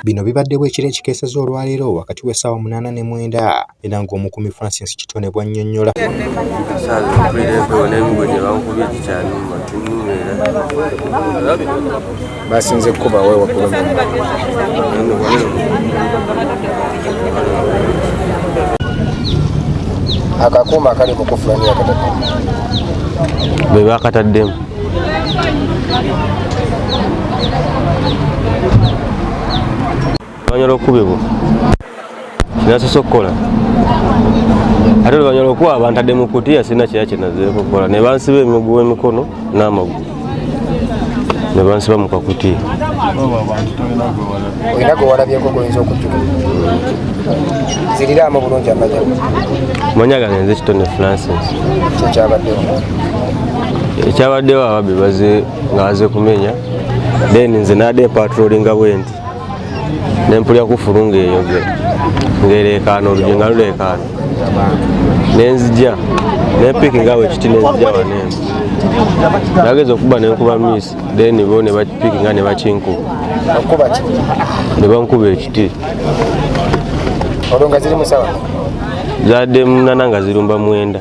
Bino bibadde bwekiro ekikeeseza olwaleero wakati w'essaawa 8 ne 9 era ng'omukumi Francis Kitone bw'annyonnyola. Basinze kuba wewe wakuluma. Akakuuma kali mu kufulani akatatu. Be bakataddemu. Banyola okubibwa. Kinasoso okukola. Ate banyola okuba abantu adde mu kutiya sina kya kinaze okukola. Ne bansiba emiguwa emikono n'amagulu. Ne bansiba mu kakutiya. Olina gwe walabyeko goyinza okujjuka. Ziriramu bulungi amajjamu. Manya ganze Kitone Francis. Kyabaddewo. Ekyabaddewo ababbi baze ngaze kumenya. Then nze nadde patrollinga bwenti. Nempulya kufulunga eyogera. Ngereekaano olujinga luleekaano. Nenzija. Nempiki ngawe kiti nenzija wanemba. Nageza okuba nenkuba miss. Then bo ne bapiki nga ne bakinkuba. Okuba ki? Ne bankuba ekiti. Olonga ziri musawa? Zadde munana nga zirumba 9.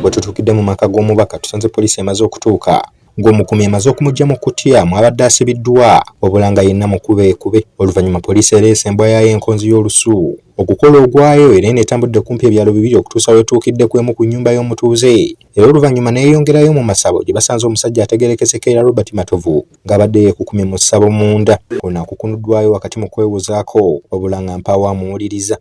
Bwe tutuukidde mu maka g'omubaka tusanze poliisi emaze okutuuka ng'omukumi emaze okumugya mu kutiya mwabadde asibiddwa wabula nga yenna mukube oluvannyuma poliisi ereese embwa yayo enkonzi y'olusu okukola ogwayo era n'etambudde kumpi ebyalo bibiri okutuusa wetuukidde ku emu ku nnyumba y'omutuuze era oluvannyuma neeyongerayo mu masabo gye basanze omusajja ategerekese Keira Robert Matovu ng'abadde yeekukumye mu ssabo munda ono akukunuddwayo wakati mu kwewuzaako wabula nga mpaawo amuwuliriza.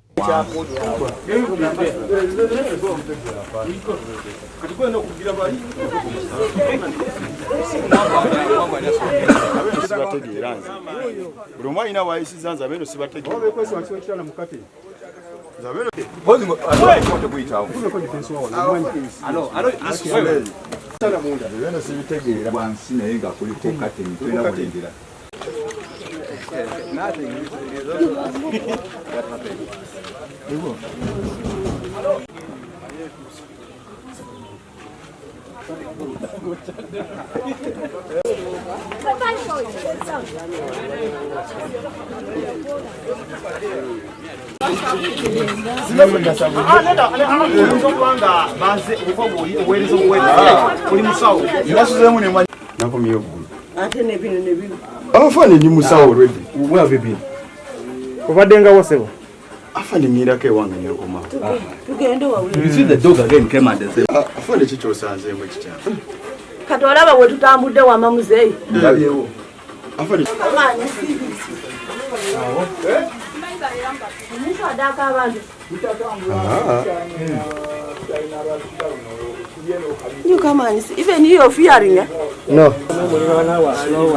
Afande ni musawo already. Where have you been? Ovadenga wasebo. Afande mirake wange nyokoma. Tugende wawe. You see the dog again came and said, afande chicho sanze mwe chicha. Katwalaba we tutambudde wa mamuzeyi. Ndabyewo. Afande. Adaka abantu. You come and see. Even you are fearing, eh? No.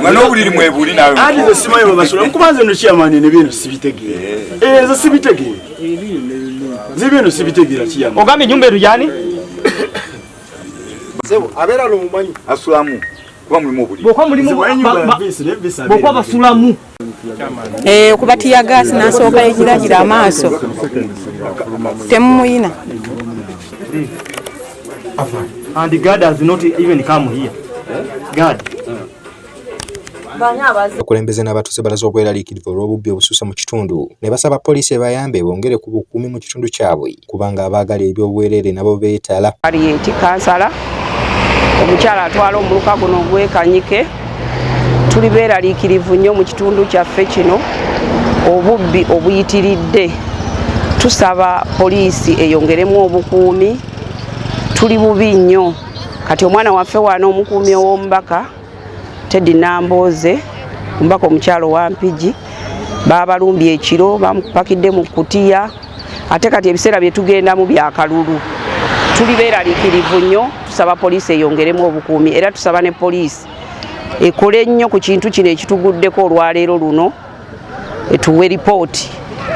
Mano buliri mwebuli nawe. Adi zo simaye babasura. Mukubanze no chairman ne bintu sibitege. Zo sibitege. Zibintu sibitegera kiyama. Ogambe nyumba erujani? Sebo abera lo mumanyi asulamu. Kuba mulimo buliri. Bokwa mulimo bokwa basulamu. Okubatiya gas nasooka ekiragira amaaso temumuyina. And the guard has not even come here. Guard. Okulembeze n'abatuuze balaze obweraliikirivu olw'obubbi obususse mu kitundu ne basaba poliisi ebayambe bongere ku bukuumi mu kitundu kyabwe kubanga abaagala eby'obwereere nabo beetala. Alienti kansala omukyala atwala omuluka guno ogwekanyike tuli beeraliikirivu nnyo mu kitundu kyaffe kino obubbi obuyitiridde tusaba poliisi eyongeremu obukuumi tuli bubi nnyo kati omwana waffe wano omukuumi ow'omubaka Teddy Nambooze omubaka omukyalo wa Mpigi baabalumbye ekiro bamupakidde mu kutiya ate kati ebiseera bye tugendamu bya kalulu tuli beeraliikirivu nnyo tusaba poliisi eyongeremu obukuumi era tusaba ne poliisi ekole nnyo ku kintu kino ekituguddeko olwaleero luno etuwe ripooti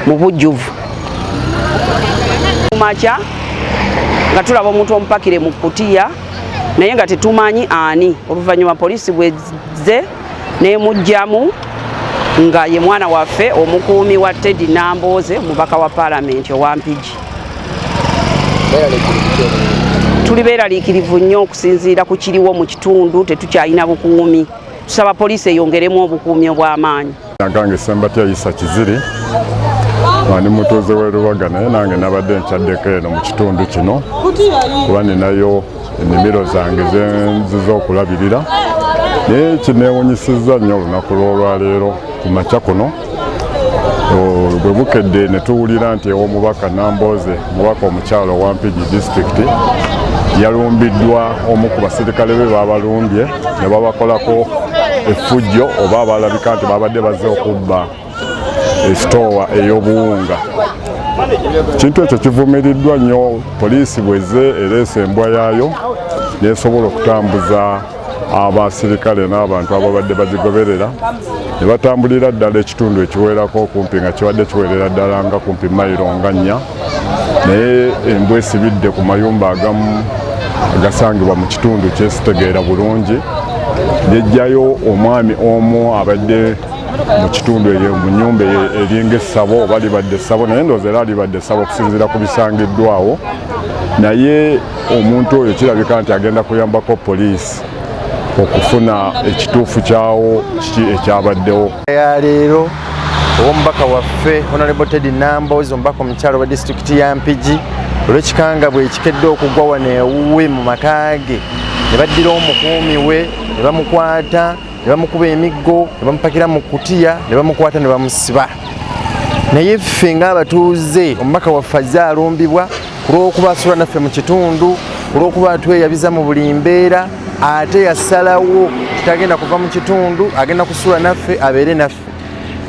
mu bujjuvu makya nga tulaba omuntu omupakire mu kutiya naye nga tetumanyi ani oluvannyuma poliisi bwezze n'emugjamu nga ye mwana waffe omukuumi wa Teddy Nambooze omubaka wa paalamenti owa Mpigi. Tuli beeraliikirivu nnyo okusinziira ku kiriwo mu kitundu tetukyalina bukuumi tusaba poliisi eyongeremu obukuumi obw'amaanyi. Nagange Sembatya Isa Kiziri ani mutuuze w'e Lubaga naye nange nabadde nkyaddeko eno mu kitundu kino kuba ninayo ennimiro zange zenziza okulabirira naye kineewunyisizza nnyo olunaku lw'olwaleero ku makya kuno bwe bukedde ne tuwulira nti ew'omubaka Nambooze mubaka omukyalo owa Mpigi disitulikiti yalumbiddwa omu ku basirikale be babalumbye ne babakolako effujjo oba abalabika nti babadde bazze okubba esitoowa ey'obuwunga. Kintu ekyo kivumiriddwa nnyo, poliisi bwezze ereese embwa yaayo nesobola okutambuza abasirikale n'abantu ababadde bagigoberera ne batambulira ddala ekitundu ekiwerako okumpi nga kibadde kiwerera ddala nga kumpi mayiro nga 4 naye embwa esibidde ku mayumba agamu agasangibwa mu kitundu kyesitegeera bulungi nejjayo omwami omu abadde mu kitundu eyo mu nnyumba eringa essabo oba libadde essabo naye ndowooza era libadde essabo okusinziira ku bisangiddwawo naye omuntu oyo kirabika nti agenda kuyambako poliisi okufuna ekituufu kyawo kiki ekyabaddewo. Leero omubaka waffe Honorable Ted Nambooze omubaka omukyalo wa disitulikiti ya Mpigi olw'ekikangabwa ekikedde okugwa wano ewuwe mu maka ge ne baddira omukuumi we ne bamukwata ne bamukuba emiggo ne bamupakira mu kutiya ne bamukwata ne bamusiba. Naye ffe ng'abatuuze omubaka waffe azze alumbibwa ku lw'okuba asula naffe mu kitundu, ku lw'okuba atweyabiza mu buli mbeera, ate yasalawo kitagenda kuva mu kitundu agenda kusula naffe abeere naffe.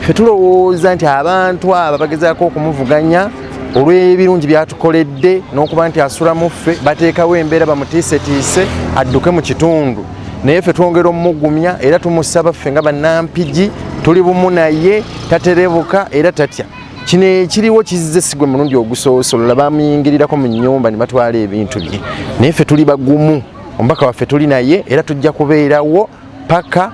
Ffe tulowooza nti abantu abo bagezaako okumuvuganya olw'ebirungi byatukoledde n'okuba nti asula mu ffe bateekawo embeera bamutiisetiise adduke mu kitundu. Naye ffe twongera omugumya era tumusaba ffe nga bannampigi tuli bumu naye taterebuka era tatya. Kino ekiriwo kizze sigwe mulundi ogusoosolola bamuyingirirako mu nnyumba ne batwala ebintu bye. Naye ffe tuli bagumu, omubaka waffe tuli naye era tujja kubeerawo paka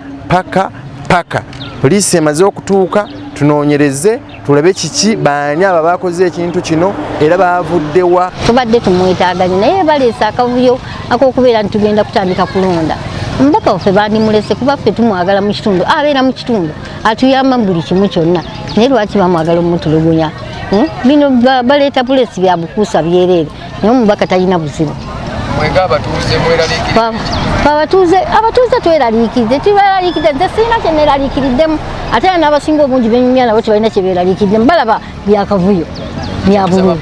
poliisi emaze okutuuka tunoonyereze tulabe kiki baani abo bakoze ekintu kino era baavuddewa. Tubadde tumwetaaganye naye baleese akavuyo ak'okubeera nti tugenda kutandika kulonda. Omubaka waffe bandimulese kuba ffe tumwagala mu kitundu, abeera mu kitundu atuyamba mu buli kimu kyonna, naye lwaki bamwagala omutulugunya? Bino baleeta puleesi bya bukuusa byereere naye omubaka talina buzibu. Abatuuze tweraliikidde, tuberaliikidde, nze sirina kye neeraliikiriddemu ate era n'abasinga obungi benyumya nabo tebalina kye beeraliikiddemu, balaba byakavuyo bya bululu.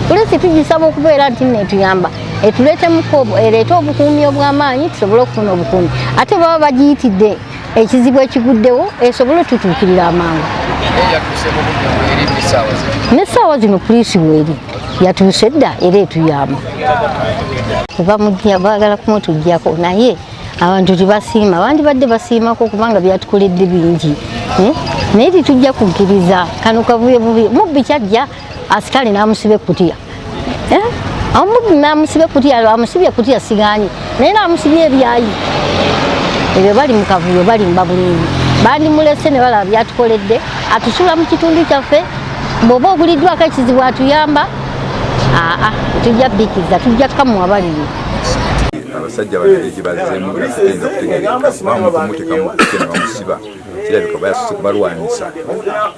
Poliisi tugisaba okubeera nti netuyamba etuleete mukobo ereete obukuumi obw'amaanyi tusobole okufuna obukuumi, ate baba bagiyitidde ekizibu ekiguddewo esobole tutuukirira amangu. N'essaawa zino poliisi weeri yatuuse dda era etuyamba. Baagala kumutuggyako naye abantu tebasiima, bandibadde basiimako kubanga byatukoledde bingi, naye titujja kukkiriza kano kavuyo bubi. Mubbi kyajja asikale n'amusiba ekkutiya, omubbi n'amusiba ekkutiya, amusibye ekkutiya siganye naye n'amusibye ebyayi. Ebyo bali mu kavuyo balimba bulungi, bandimulese ne balaba byatukoledde, atusula mu kitundu kyaffe. Bw'oba oguliddwako ekizibu atuyamba, tujja bbikiza, tujja kamuwa baliri. Abasajja babiri bazzeemu bagenda okutegereka bamukumuteeka mu kutya ne bamusiba, kirabika bayasuse kubalwanyisa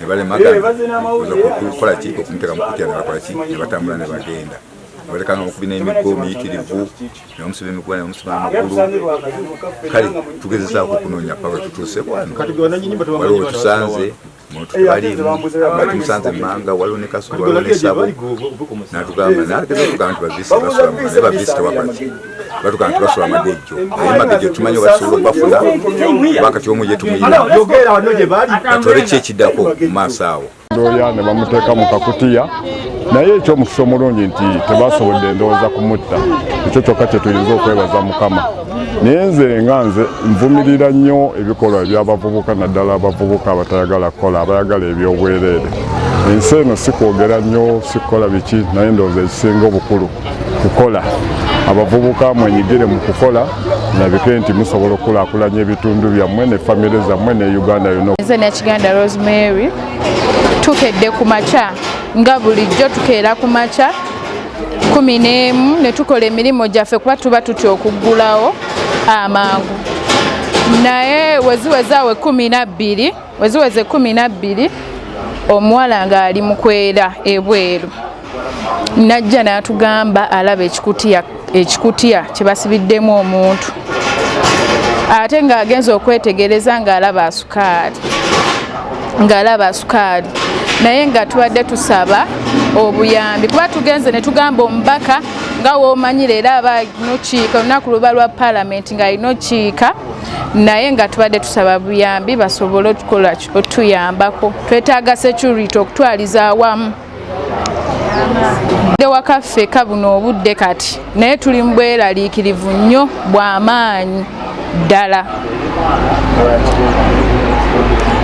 ne balemagana okukola ki okumuteeka mu kutya ne bakola ki ne batambula ne bagenda. Balekanga mukubi n'emiggo miyitirivu ne bamusiba emiggo ne bamusiba amagulu. Kale tugezezaako okunoonya paka tutuuse wano waliwo tusanze tumusanze Manga, waliwo ne Kasubi, waliwo ne Sabo, n'atugamba n'ageza okugamba nti bavisi basula naye bavisi tewakola ki batugamba nti basula Magejjo naye Magejjo tumanyi basobola okubafuna wakati omu ye tumuyina katwale ki ekiddako mu maaso awo. Ndoya ne bamuteeka mu kakutiya naye ekyomukisa omulungi nti tebasobodde ndowooza kumutta, ekyo kyokka kye tuyinza okwebaza Mukama. Naye nze nga nze nvumirira nnyo ebikolwa eby'abavubuka naddala abavubuka abatayagala kukola, abayagala ebyobwereere. Ensi eno si kwogera nnyo, si kukola biki, naye ndowooza ekisinga obukulu kukola. Abavubuka mwenyigire mu kukola, nabike nti musobola okukulaakulanya ebitundu byammwe ne famire zammwe ne Uganda yonna. Nze Nakiganda Rosemary tukedde ku makya nga bulijjo tukeera ku makya 11 ne tukola emirimu gyaffe kuba tuba tutya okuggulawo amangu. Naye weziwezaawe 12 omuwala ng'ali mu kwera ebweru najja n'atugamba alaba ekikutiya kye basibiddemu omuntu ate ng'agenza okwetegereza ng'alaba asukaali naye nga tubadde tusaba obuyambi kuba tugenze ne tugamba omubaka nga woomanyire era aba inokiika olunaku luba lwa paalamenti ng'alina okiika naye nga tubadde tusaba buyambi basobole okukola otuyambako. Twetaaga security okutwaliza awamu wakaffe kabuno obudde kati naye tuli mu bweraliikirivu nnyo bw'amaanyi ddala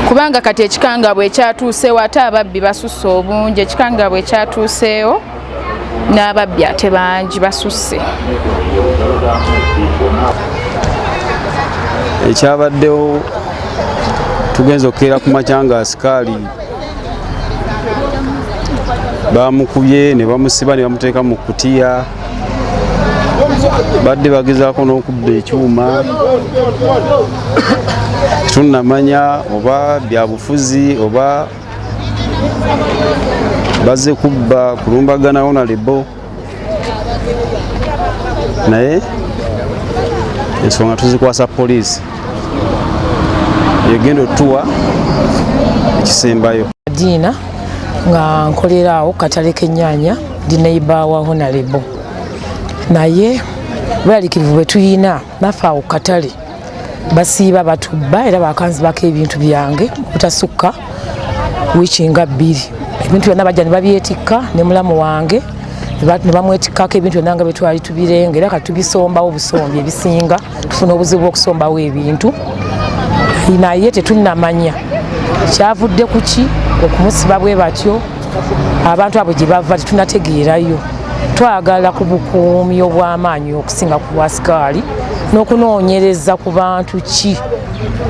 kubanga kati ekikangabwa ekyatuuseewo ate ababbi basusse obungi. Ekikangabwa ekyatuuseewo n'ababbi ate bangi basusse. Ekyabaddewo tugenza okukeera ku makya nga asikaali bamukubye ne bamusiba ne bamuteeka mu kutiya badde bagezaako n'okubba ekyuma tunnamanya oba byabufuzi oba bazze kubba kulumbagana Honorable naye ensonga tuzikwasa poliisi yegenda otuwa ekisembayo. Diina nga nkolerawo katale k'ennyaanya ndi neighbour wa Honorable naye bweraliikirivu bwe tuyina naffe awo katale basiiba batubba era bakanzibako ebintu byange obutasukka wiiki nga 2. Ebintu byonna bajja ne babyetikka ne mulamu wange ne bamwetikkako ebintu byonna nga bwe twali tubirenga era kati tubisombawo busombi ebisinga tufuna obuzibu bw'okusombawo ebintu naye tetunnamanya kyavudde ku ki okumusiba bwe batyo abantu abo gye bava tetunategeerayo. Twagala ku bukuumi obw'amaanyi okusinga ku bwasikaali n'okunoonyereza ku bantu ki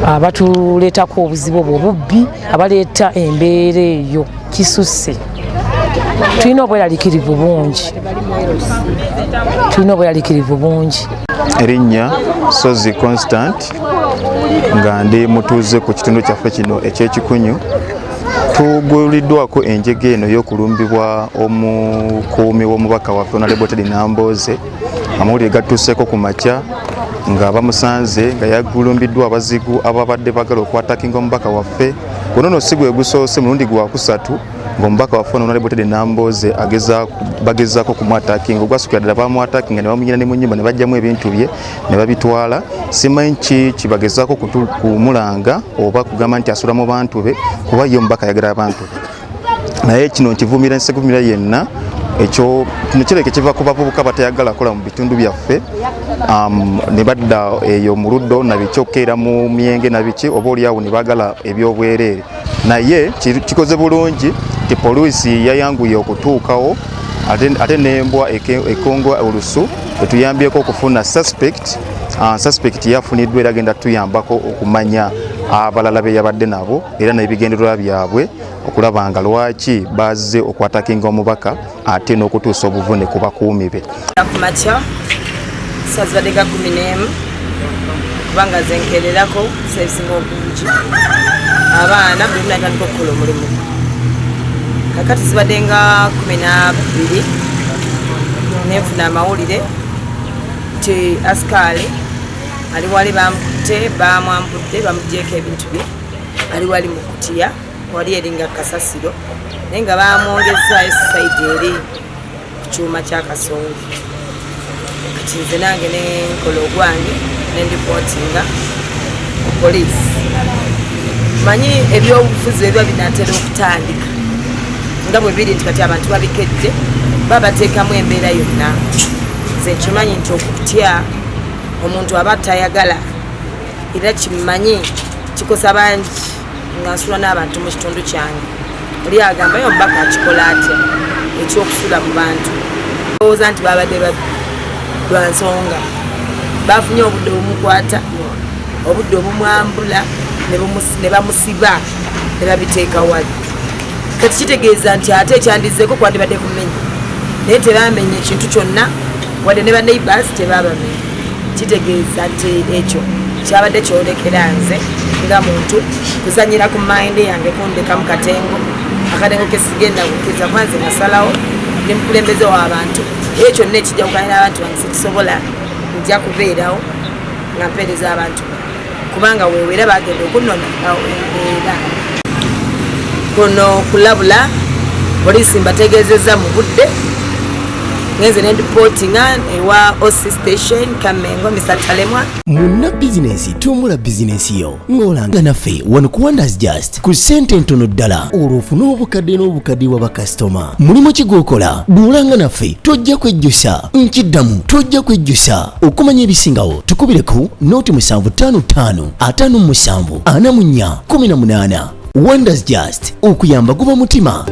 abatuleetako obuzibu obwo obubbi abaleeta embeera eyo kisusse. Tulina obweraliikirivu bungi. Erinnya Sozi Constant nga ndi mutuuze ku kitundu kyaffe kino eky'Ekikunyu. Tuguliddwako enjega eno y'okulumbibwa omukuumi w'omubaka waffe Honorable Teddy Nambooze. Amawulire gatuuseeko ku makya nga bamusanze nga yagulumbiddwa abazigu ababadde bagala okwatakinga omubaka waffe. Guno nno si gwe gusoose mulundi gwakusatu ng'omubaka waffe Honorable Teddy Nambooze bagezaako kumwatakinga. Ogwasukira ddala bamwatakinga ne bamunyina ne mu nnyumba ne bajjamu ebintu bye ne babitwala. Simanyi ki kibagezaako kumulanga oba kugamba nti asula mu bantu be kuba ye omubaka ayagala abantu be. Naye kino nkivumira nsegumira yenna ekyo kino kireke kiva ku bavubuka batayagala kola mu bitundu byaffe ne badda eyo mu luddo na bikyokera mu myenge na biki oba oliawo ne bagala ebyobwereere. Naye kikoze bulungi ti poliisi yayanguye okutuukawo ate nembwa ekongo olusu etuyambyeko okufuna suspect yafuniddwa era agenda tuyambako okumanya abalala be yabadde nabo era n'ebigendererwa byabwe okulaba nga lwaki bazze okwatakinga omubaka ate n'okutuusa obuvune ku bakuumi be. Kumakya sazibadde ga 11 kubanga zenkererako sebisinga obungi abaana buli muntu atandika okukola omulimu kakati zibadde nga 12 nenfuna amawulire ti asikaali ali wali bamwambudde bamuggyeko ebintu bye ali wali mu kutiya wali eringa kasasiro naye nga bamwongezaayo saidi eri ku kyuma kya kasongi. Kati nze nange nenkola ogwange nendipootinga ku poliisi. Manyi ebyobufuzi ebiba binatera okutandika nga bwe biri nti kati abantu babikedde babateekamu embeera yonna. Nze nkimanyi nti okutya omuntu aba tayagala era kimanyi kikosa bangi nga nsula n'abantu mu kitundu kyange. Oli agamba yo omubaka akikola atya ekyokusula mu bantu. Ndowooza nti babadde lwa nsonga bafunye obudde obumukwata obudde obumwambula ne bamusiba ne babiteeka wali. Kati kitegeeza nti ate ekyandizeeko kwandibadde kumenya naye tebamenye ekintu kyonna wadde ne baneighbors tebabamenya kitegeeza nti ekyo kyabadde kyolekera nze nga muntu kusanyira ku mind yange kundekamu katengo akatengo kesigenda kukiza kwanze nasalawo ne mukulembeze w'abantu ekyo nne kijja kukanira abantu bange sikisobola nja kubeerawo nga mpeereza abantu kubanga weewera bagenda okunona aweera kuno kulabula polisi mbategeezezza mu budde ngenze nendipotinga ewa OC station Kamengo Misatalemwa Muna bizinesi tumula bizinesi yo ngolanga naffe wano ku Wonders Just ku sente ntono ddala olwofuna obukadde n'obukadde wa bakasitoma mulimu kigokola duulanga naffe tojja kwejjusa nkiddamu tojja kwejjusa okumanya ebisingawo tukubire ku noti 755 57 44 18 Wonders Just okuyamba guba mutima